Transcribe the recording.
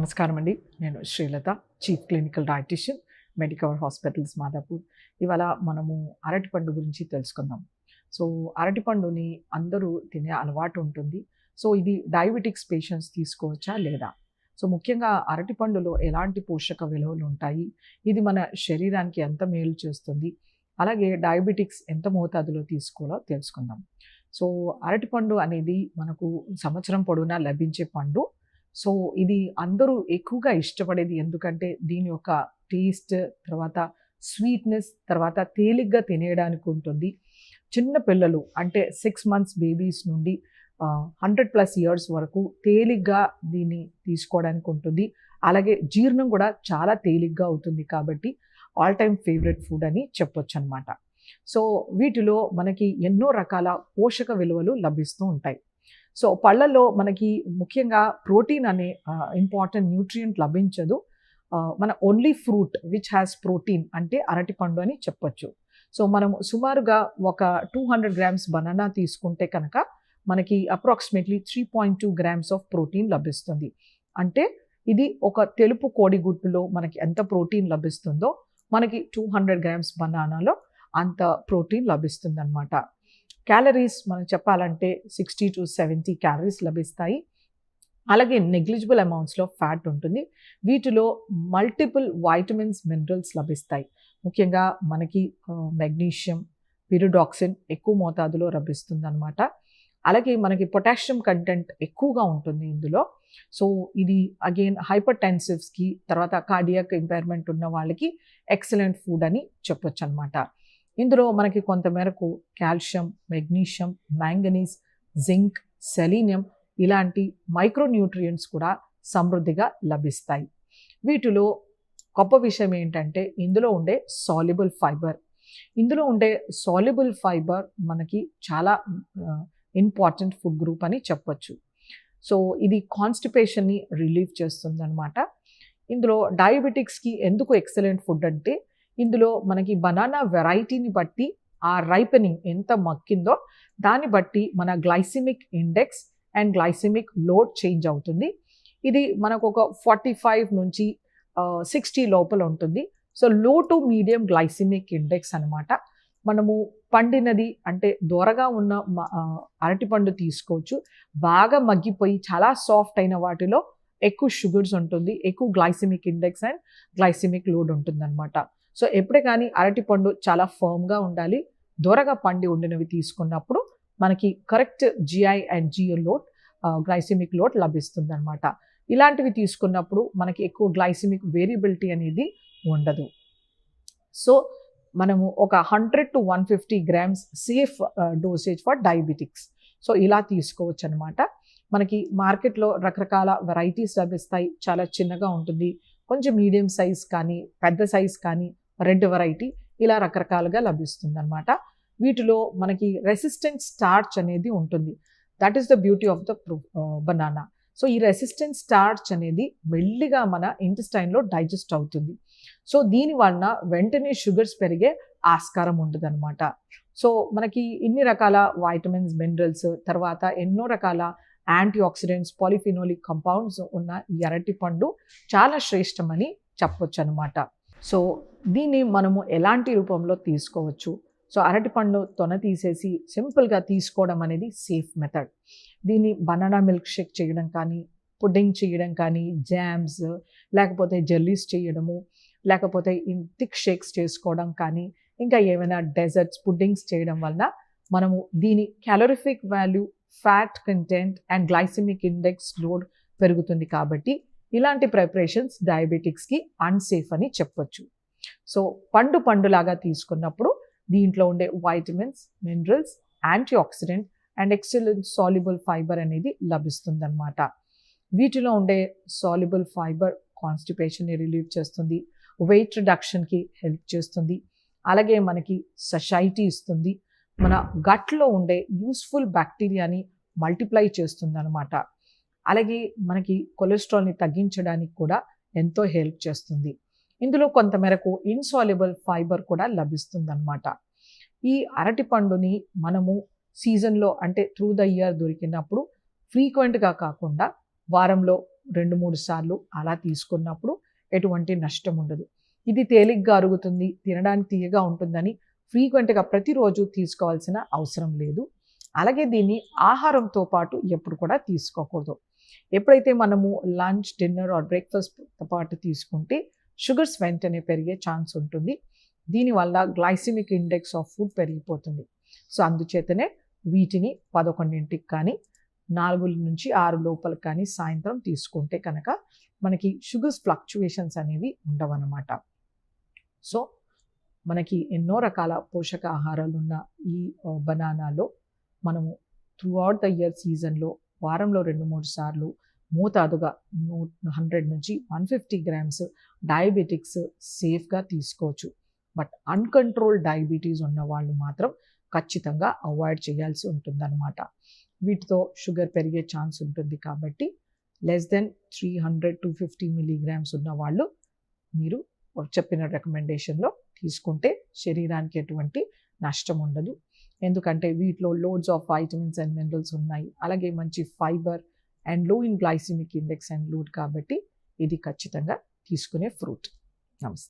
నమస్కారం అండి. నేను Srilatha, chief clinical dietitian, Medicover hospitals Madhapur. ఇవాళ మనము అరటిపండు గురించి తెలుసుకుందాం. సో, అరటిపండుని అందరూ తినే అలవాటు ఉంటుంది. సో, ఇది డయాబెటిక్స్ పేషెంట్స్ తీసుకోవచ్చా లేదా? సో, ముఖ్యంగా అరటిపండులో ఎలాంటి పోషక విలువలు ఉంటాయి? ఇది మన శరీరానికి ఎంత మేలు చేస్తుంది? అలాగే డయాబెటిక్స్ ఎంత మోతాదులో తీసుకోవాలో తెలుసుకుందాం. సో, అరటిపండు అనేది మనకు సంవత్సరం పొడవునా లభించే పండు. సో, ఇది అందరూ ఎక్కువగా ఇష్టపడేది ఎందుకంటే దీని యొక్క టేస్ట్, తర్వాత స్వీట్‌నెస్, తర్వాత తేలిగ్గా తినేయడానికి ఉంటుంది. చిన్న పిల్లలు అంటే 6 మంత్స్ బేబీస్ నుండి 100+ ఇయర్స్ వరకు తేలిగ్గా దీన్ని తీసుకోవడానికి ఉంటుంది. అలాగే జీర్ణం కూడా చాలా తేలిగ్గా అవుతుంది కాబట్టి ఆల్ టైమ్ ఫేవరెట్ ఫుడ్ అని చెప్పొచ్చనమాట. సో, వీటిలో మనకి ఎన్నో రకాల పోషక విలువలు లభిస్తూ ఉంటాయి. సో, పళ్ళల్లో మనకి ముఖ్యంగా ప్రోటీన్ అనే ఇంపార్టెంట్ న్యూట్రియంట్ లభించదు. మన only fruit which has protein అంటే అరటిపండు అని చెప్పొచ్చు. సో, మనము సుమారుగా ఒక 200 గ్రామ్స్ బనానా తీసుకుంటే కనుక మనకి అప్రాక్సిమేట్లీ 3.2 గ్రామ్స్ ఆఫ్ ప్రోటీన్ లభిస్తుంది. అంటే ఇది ఒక తెలుపు కోడిగుడ్డులో మనకి ఎంత ప్రోటీన్ లభిస్తుందో మనకి 200 గ్రామ్స్ బనానాలో అంత ప్రోటీన్ లభిస్తుందన్నమాట. క్యాలరీస్ మనం చెప్పాలంటే 60-70 క్యాలరీస్ లభిస్తాయి. అలాగే నెగ్లిజిబుల్ అమౌంట్స్‌లో ఫ్యాట్ ఉంటుంది. వీటిలో మల్టిపుల్ వైటమిన్స్, మినరల్స్ లభిస్తాయి. ముఖ్యంగా మనకి మెగ్నీషియం, పిరిడాక్సిన్ ఎక్కువ మోతాదులో లభిస్తుందనమాట. అలాగే మనకి పొటాషియం కంటెంట్ ఎక్కువగా ఉంటుంది ఇందులో. సో, ఇది అగైన్ హైపర్‌టెన్సివ్స్‌కి, తర్వాత కార్డియాక్ ఇంపైర్మెంట్ ఉన్న వాళ్ళకి ఎక్సలెంట్ ఫుడ్ అని చెప్పొచ్చనమాట. ఇందులో మనకి కొంతమేరకు calcium, magnesium, manganese, zinc, selenium ఇలాంటి మైక్రో న్యూట్రియంట్స్ కూడా సమృద్ధిగా లభిస్తాయి. వీటిలో గొప్ప విషయం ఏంటంటే ఇందులో ఉండే సాల్యుబుల్ ఫైబర్. ఇందులో ఉండే సాల్యుబుల్ ఫైబర్ మనకి చాలా ఇంపార్టెంట్ ఫుడ్ గ్రూప్ అని చెప్పొచ్చు. సో, ఇది కాన్‌స్టిపేషన్‌ని రిలీవ్ చేస్తుందనమాట. ఇందులో డయాబెటిక్స్‌కి ఎందుకు ఎక్సలెంట్ ఫుడ్ అంటే ఇందులో మనకి బనానా వెరైటీని బట్టి ఆ రైపెనింగ్ ఎంత మగ్గిందో దాన్ని బట్టి మన glycemic index and glycaemic load change అవుతుంది. ఇది మనకు ఒక 45 నుంచి 60 లోపల ఉంటుంది. సో, లో టు మీడియం గ్లైసిమిక్ ఇండెక్స్ అనమాట. మనము పండినది అంటే దోరగా ఉన్న అరటిపండు తీసుకోవచ్చు. బాగా మగ్గిపోయి చాలా సాఫ్ట్ అయిన వాటిలో ఎక్కువ షుగర్స్ ఉంటుంది. ఎక్కువ glycemic index and glycaemic load ఉంటుందన్నమాట. సో, ఎప్పుడే కానీ అరటిపండు చాలా ఫర్మ్‌గా ఉండాలి. దోరగా పండి ఉండినవి తీసుకున్నప్పుడు మనకి correct GI and GO load, glycaemic load లభిస్తుందనమాట. ఇలాంటివి తీసుకున్నప్పుడు మనకి ఎక్కువ గ్లైసిమిక్ వేరియబిలిటీ అనేది ఉండదు. సో, మనము ఒక 100-150 grams safe dosage for diabetics. So, ఇలా తీసుకోవచ్చనమాట. మనకి మార్కెట్‌లో రకరకాల వెరైటీస్ లభిస్తాయి. చాలా చిన్నగా ఉంటుంది. కొంచెం మీడియం సైజ్ కానీ, పెద్ద సైజ్ కానీ, రెడ్ వెరైటీ ఇలా రకరకాలుగా లభిస్తుందనమాట. వీటిలో మనకి రెసిస్టెంట్ స్టార్చ్ అనేది ఉంటుంది. That is the beauty of the banana. So, ఈ రెసిస్టెంట్ స్టార్చ్ అనేది మెల్లిగా మన ఇంటెస్టైన్‌లో డైజెస్ట్ అవుతుంది. సో, దీని వలన వెంటనే షుగర్స్ పెరిగే ఆస్కారం ఉండదనమాట. సో, మనకి ఇన్ని రకాల వైటమిన్స్, మినరల్స్, తర్వాత ఎన్నో రకాల యాంటీ ఆక్సిడెంట్స్, పాలిఫినోలిక్ కంపౌండ్స్ ఉన్న ఈ అరటిపండు చాలా శ్రేష్టమని చెప్పొచ్చనమాట. సో, దీన్ని మనము ఎలాంటి రూపంలో తీసుకోవచ్చు? సో, అరటిపండు తొన తీసేసి సింపుల్‌గా తీసుకోవడం అనేది సేఫ్ మెథడ్. దీన్ని బనానా మిల్క్ షేక్ చేయడం కానీ, పుడ్డింగ్ చేయడం కానీ, జామ్స్ లేకపోతే జెల్లీస్ చేయడము, లేకపోతే థిక్ షేక్స్ చేసుకోవడం కానీ, ఇంకా ఏమైనా డెజర్ట్స్, పుడ్డింగ్స్ చేయడం వలన మనము దీని calorific value, fat content and glycemic index load పెరుగుతుంది కాబట్టి ఇలాంటి ప్రిపరేషన్స్ డయాబెటిక్స్‌కి అన్‌సేఫ్ అని చెప్పొచ్చు. సో, పండులాగా తీసుకున్నప్పుడు దీంట్లో ఉండే vitamins, minerals, anti oxidant and excellent soluble fibre అనేది లభిస్తుందన్నమాట. వీటిలో ఉండే సాల్యుబుల్ ఫైబర్ కాన్‌స్టిపేషన్‌ని రిలీవ్ చేస్తుంది. వెయిట్ రిడక్షన్‌కి హెల్ప్ చేస్తుంది. అలాగే మనకి సషైటీ ఇస్తుంది. మన గట్‌లో ఉండే యూస్‌ఫుల్ బ్యాక్టీరియాని మల్టిప్లై చేస్తుందన్నమాట. అలాగే మనకి కొలెస్ట్రాల్‌ని తగ్గించడానికి కూడా ఎంతో హెల్ప్ చేస్తుంది. ఇందులో కొంతమేరకు ఇన్సాల్యుబుల్ ఫైబర్ కూడా లభిస్తుందన్నమాట. ఈ అరటిపండుని మనము సీజన్‌లో అంటే త్రూ ద ఇయర్ దొరికినప్పుడు ఫ్రీక్వెంట్‌గా కాకుండా వారంలో 2-3 సార్లు అలా తీసుకున్నప్పుడు ఎటువంటి నష్టం ఉండదు. ఇది తేలిగ్గా అరుగుతుంది, తినడానికి తియ్యగా ఉంటుందని ఫ్రీక్వెంట్‌గా ప్రతిరోజు తీసుకోవాల్సిన అవసరం లేదు. అలాగే దీన్ని ఆహారంతో పాటు ఎప్పుడు కూడా తీసుకోకూడదు. ఎప్పుడైతే మనము లంచ్, డిన్నర్ ఆర్ బ్రేక్‌ఫాస్ట్‌తో పాటు తీసుకుంటే షుగర్స్ వెంటనే పెరిగే ఛాన్స్ ఉంటుంది. దీనివల్ల గ్లైసెమిక్ ఇండెక్స్ ఆఫ్ ఫుడ్ పెరిగిపోతుంది. సో, అందుచేతనే వీటిని 11కి కానీ, 4-6 లోపల కానీ సాయంత్రం తీసుకుంటే కనుక మనకి షుగర్స్ ఫ్లక్చుయేషన్స్ అనేవి ఉండవన్నమాట. సో, మనకి ఎన్నో రకాల పోషకాహారాలున్న ఈ బనానాలో మనము త్రూఅవుట్ ద ఇయర్ సీజన్‌లో వారంలో 2-3 సార్లు మోతాదుగా 100-150 గ్రామ్స్ డయాబెటిక్స్ సేఫ్‌గా తీసుకోవచ్చు. బట్ అన్‌కంట్రోల్డ్ డయాబెటీస్ ఉన్న వాళ్ళు మాత్రం ఖచ్చితంగా అవాయిడ్ చేయాల్సి ఉంటుందన్నమాట. వీటితో షుగర్ పెరిగే ఛాన్స్ ఉంటుంది కాబట్టి లెస్ దెన్ 300-250 మిల్లీగ్రామ్స్ ఉన్న వాళ్ళు మీరు చెప్పిన రికమెండేషన్‌లో తీసుకుంటే శరీరానికి ఎటువంటి నష్టం ఉండదు. ఎందుకంటే వీటిలో loads of vitamins and minerals ఉన్నాయి. అలాగే మంచి fibre and low in glycemic index and load కాబట్టి ఇది ఖచ్చితంగా తీసుకునే ఫ్రూట్. నమస్తే.